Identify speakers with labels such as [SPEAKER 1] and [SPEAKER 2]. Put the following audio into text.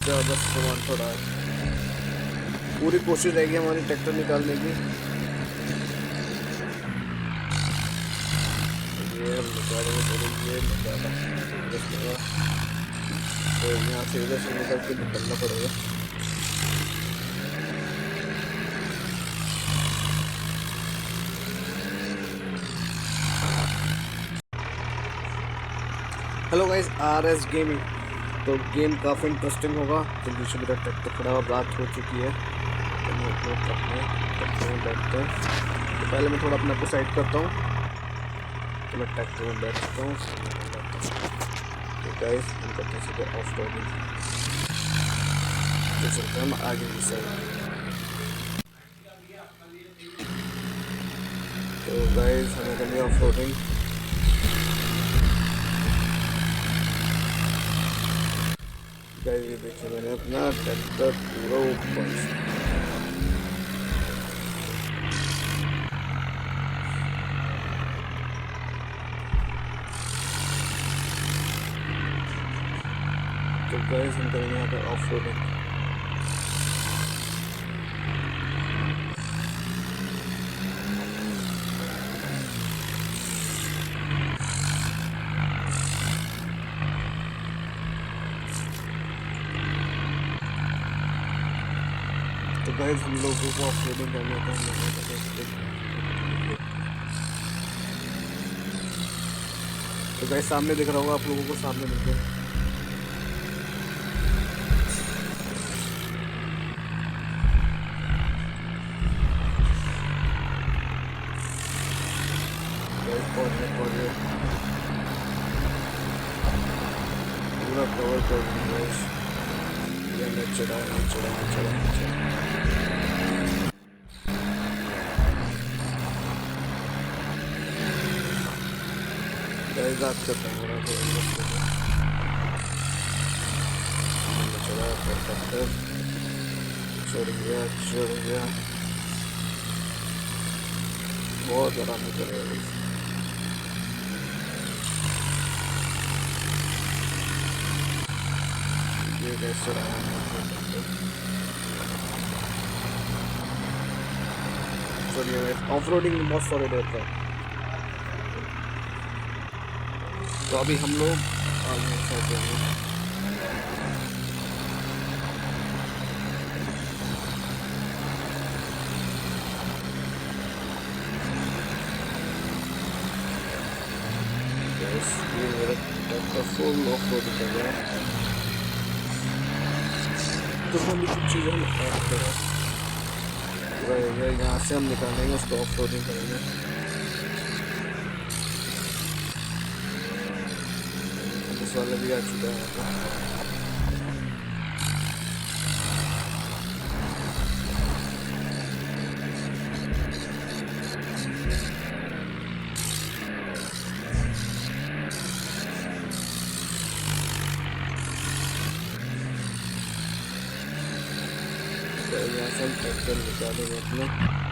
[SPEAKER 1] ज़्यादा सामान थोड़ा है। पूरी कोशिश रहेगी हमारी ट्रैक्टर निकालने की। ये हम निकालेंगे, चलो ये निकाला तो यहाँ से इधर से निकल के निकलना पड़ेगा। Hello guys, RS gaming. तो गेम काफ़ी इंटरेस्टिंग होगा। तो पीछे मेरा ट्रैक्टर खड़ा हुआ, रात हो चुकी है तो मैं अपलोड करते हैं बैठते हैं। तो पहले मैं थोड़ा अपने आप को साइड करता हूँ, तो मैं ट्रैक्टर में बैठता हूँ। तो गाइस हम करते हैं सीधे ऑफ रोडिंग। तो चलते हैं हम आगे की साइड। तो गाइस हमें करनी है ऑफ रोडिंग। गाइस ये देखिए, मैंने अपना ट्रैक्टर पूरा ऊपर तो गाइस हम करेंगे यहाँ पर ऑफ रोडिंग। तो गाइस हम लोगों को ऑफ रोडिंग करने का तो गाइस सामने दिख रहा होगा आप लोगों को, सामने मिलते हैं। पूरा कवर कर दूंगा। ये चढ़ा रात का कैमरा को चढ़ गया बहुत आराम करेगा। ये कैसे चलिए ऑफ रोडिंग में बहुत सॉलिड रहता है। तो अभी हम लोग आगे चलते हैं। ये मेरा ट्रैक्टर फुल ऑफ रोडिंग कर रहा है। तो हम कुछ चीज़ें हम यहाँ से हम निकालेंगे, उसको ऑफ रोडिंग करेंगे। इस वाला भी आ चुका है। यहाँ से हम ट्रैक्टर निकालेंगे अपना।